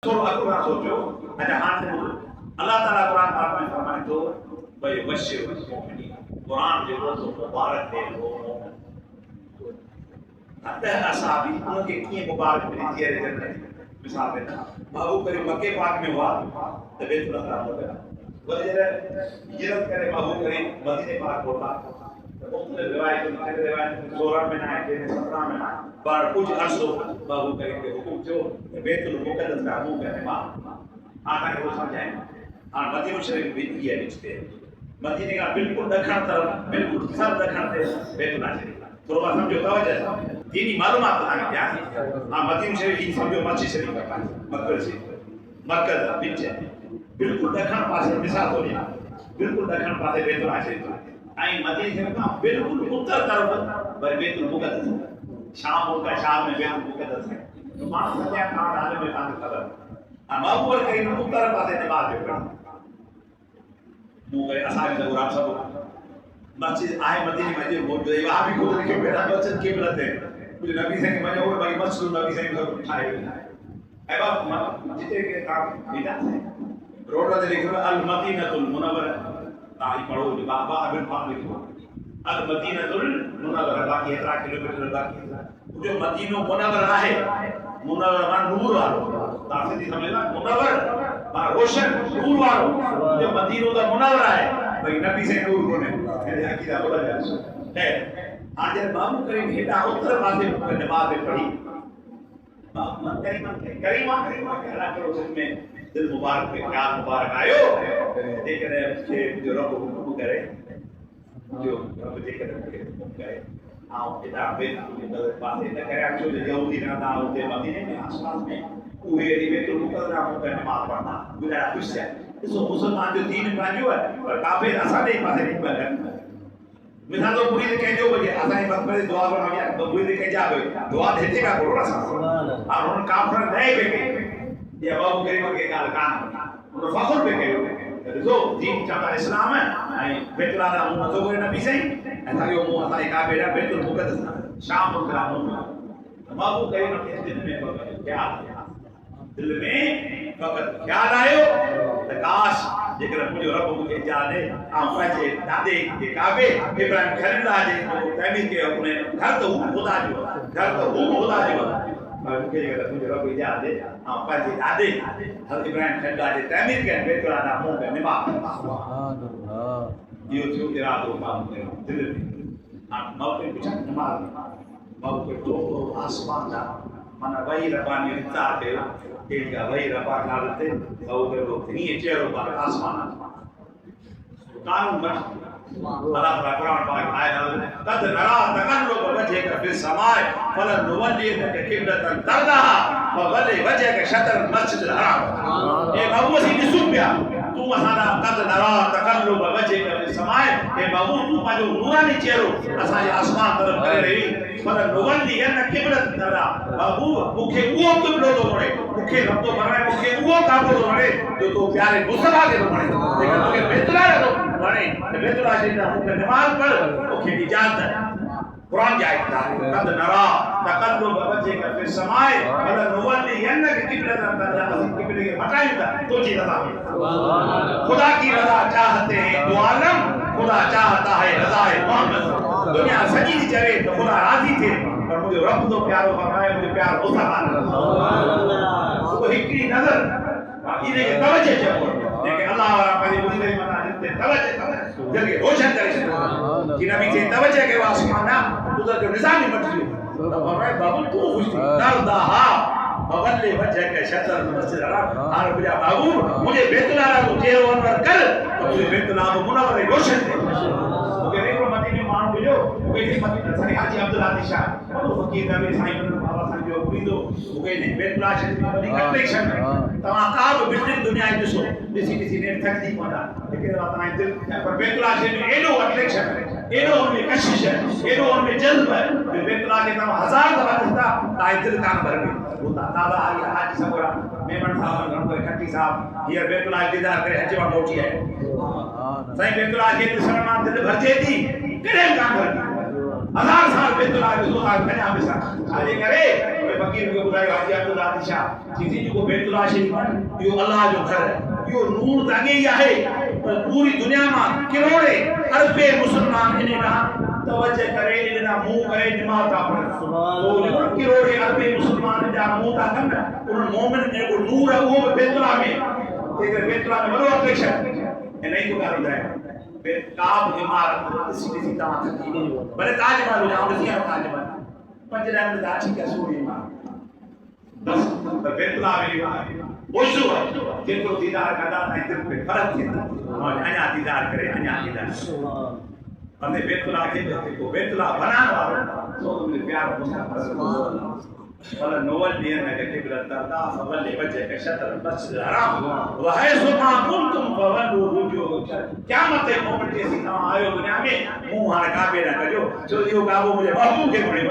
थोरो अॻु खां सोचियो अञा हाणे अलाह ताला क़ुर पाक में फरमाए थो भई बशिर क़ुर जेको तो मुबारक थे वो अतः असहाबी उनके कीअं मुबारक मिली थी रहे जन्नत मिसाल है बाबू करीम मक्के पाक में हुआ त बेतुल खराब हो गया वजह हिजरत करे बाबू करीम मदीने पाक होता मुख्तलिफ रिवायत 16 में आए थे 17 में आए पर कुछ अर्सो बाबू करीम के हुक्म जो बेतुल मुक़द्दस का मुंह करने मां आका को समझाए और मदीना शरीफ भी ये रिश्ते मदीने का बिल्कुल दक्षिण तरफ बिल्कुल सर दक्षिण से बेतुल शरीफ थोड़ा समझो तवज्जो दीनी मालूमात तव्हांखे ॾियां हां मदीना शरीफ ही समझो मस्जिद शरीफ का मक्का से मरकज़ पीछे बिल्कुल दक्षिण पासे मिसाल तो ॾियां बिल्कुल दक्षिण पासे बेतुल शरीफ ऐं मदीने शरीफ का बिल्कुल उत्तर तरफ वरी बेतुल मुक़द्दस शाम का शाम में बेतुल मुक़द्दस है तो माण्हू सॼा कान आलम में तव्हांखे ख़बर महबूब करीम उत्तर पासे नमाज़ जो पढ़ण मूं करे असांखे त क़ुर सभु मस्जिद आहे मदीने में मौजूद है वहां भी खुद लिखे बेटा मस्जिद के मिलते मुझे नबी से मजा वो भाई मस्जिद नबी से सब ठाए है बाप जिते के काम बेटा रोड पे लिखो अल मदीनतुल मुनव्वरा ताई पढ़ो जो बाबा अबिन पाक लिखो अल मदीनतुल मुनव्वरा बाकी 11 किलोमीटर बाकी जो मदीनो मुनव्वरा है मुनव्वरा नूर वालो तासीदी समझना मुनव्वर बा रोशन नूर वालो जो मदीनो दा मुनव्वरा है भाई नबी से नूर कोने मेरे अकीदा बोला जाए है आज बाबू करीम हेडा उत्तर पासे नमाज पढ़ी बाबू करीम अल्लाह के रसूल में दिल मुबारक पे क्या मुबारक आयो देख रहे के जो रब हुक्म करे जो रब देख रहे हुक्म करे आओ इधर बेत के पासे न करे अचो जो यहूदी ना था उनके मदीने में आसपास में उहे बेतुल मुक़द्दस में नमाज पढ़ना गुजारा खुश है इसो मुसलमान जो दीन पाजो है पर काफिर असां दे पासे नहीं बन मिसाल तो मुरीद कहजो बजे असां ही बस में दुआ करना तो मुरीद कह जावे दुआ देते का करो ना सुभान और उन काफिर नहीं बेके ये बाबू करीम के गाल कान उन फखर पे कयो जो दीन चाहता इस्लाम है बेतुल आला मुंह तो कोई नबी से ऐसा यो मुंह असां का बेटा बेतुल मुक़द्दस शाम को करा मुंह बाबू करीम के दिल में क्या दिल में फकत ख्याल आयो त काश जेकर मुझे रब मुझे जाने आ पंहिंजे दादे के काबे इब्राहिम खलीलुल्लाह जे तमीर के अपने घर तो खुदा जो घर तो खुदा जो मुझे जेकर मुझे रब जाने आ पंहिंजे दादे हज़रत इब्राहिम खलीलुल्लाह जे तमीर के बेतुल आला मुंह में नमाज सुभान अल्लाह यो जो इरादो काम कयो दिल में आ मौके कुछ नमाज मौके तो आसमान दा माना वही रबानी रिता के केगा वही रबा नालते और लोग नहीं चेहरों पर आसमान कानून बन अल्लाह ताला कुरान पाक आयत कद नरा तकल्लुब वजहक फिस समाए फलनुवल्लियक किबलतन तरदाहा फवल्लि वजहक शतर मस्जिदिल हराम ए बाबू सी ॾिसूं पिया तू असांजा कद नरा तकल्लुब वजहक फिस समाए ए बाबू तू पंहिंजो नूरानी चेहरो असांजे आसमान तरफ करे रही फलनुवल्लियक किबलतन तरदाहा बाबू मूंखे उहो क़िबलो थो वणे मूंखे रब थो वणे मूंखे उहो काबो थो वणे जो तो प्यारे मुस्तफा खे थो वणे जेका मूंखे बेतुल थो वणे बेतुल शरीफ मूंखे नमाज पढ़ मूंखे इजाज़त है कुरान की आयत है कद नरा तकल्लुब वजहक फिस समाए फलनुवल्लियन्नक किबलतन तरदाहा किबले के हटाएगा तो जी रज़ा सुभान अल्लाह खुदा की रज़ा चाहते हैं दो आलम खुदा चाहता है रज़ाए मोहम्मद दुनिया सजी चले तो खुदा राजी थे पर मुझे रब तो प्यारो फरमाए मुझे प्यार मुस्तफा सुभान अल्लाह वो हिकड़ी नजर बाकी ने तवज्जो चको लेकिन अल्लाह वाला पहले मुझे नहीं मना देते तवज्जो दिल के रोशन करे कि नबी से तवज्जो के वास्ते उधर जो निजाम ही मट गयो तो भाई बाबू तू खुश दरदाहा फवल्लि वजहक शतर मस्जिद हराम और बुझा बाबू मुझे बेतुल आला को चेहरो अनवर कर तो मुझे बेतुल आला मुनव्वर रोशन थे ओके देखो मदीने माण्हू बुझो ओके मदीने साईं हाजी अब्दुल आदिश शाह वो फकीर नबी साईं बाबा साईं जो मुरीदो ओके ने बेतुल आला शरीफ में बड़ी कलेक्शन तमा का भी बिल्डिंग दुनिया में ॾिसो ॾिसी ने थकजी पवंदा लेकिन तव्हां दिल पर बेतुल आला शरीफ में एॾो अट्रैक्शन एॾो उनमें कशिश है एॾो उनमें जज्ब है बेतुल आला के तव्हां हज़ार दफ़ा ॾिसंदा तव्हां दिल कान भरंदी दादा आई हाजी सबरा मेमन साहब गणपति खट्टी साहब हियर बेतुल आला दीदार करे हज वटि पहुची है साईं बेतुल आला खे ॾिसण मां दिल भरजे थी कॾहिं कान भरदी हज़ार साल बेतुल आला ॾिसो था कॾहिं बिसा छाजे करे फकीर को बुधायो हाजी अब्दुल आदिल शाह चीज़ी जो बैतुल्लाह शरीफ यो अल्लाह जो घर है यो नूर दागे ही है पूरी दुनिया में करोड़े अरबे मुसलमान इन्हें ना तवज्जो करे इन्हें मुंह करे नमाज पढ़े तो करोड़े अरबे मुसलमान जा मुंह ता करना उन मोमिन ने को नूर है वो बैतुल्लाह में तेरे बैतुल्लाह में बड़ो अट्रैक्शन नहीं तो कर रहा है काब इमारत सीधी सी तां थकी बड़े ताजमहल जाओ दिया ताजमहल पंजराम दाची का सूरी मां बस बैतुल्लाह में वजू जेको दीदार कदा ताई दिल पे फर्क थी और अन्या दीदार करे अन्या दीदार हमने बैतुल्लाह के को बैतुल्लाह बना तो तुमने प्यार पूछा ولا نول بينك كبر الدرداء فولي وجهك شطر المسجد الحرام وحيث ما كنتم فولوا وجوهكم قیامت مومنٹ ایسی نہ آئے دنیا میں منہ ہر کعبے نہ کرو جو یہ کعبہ مجھے محبوب کے بڑے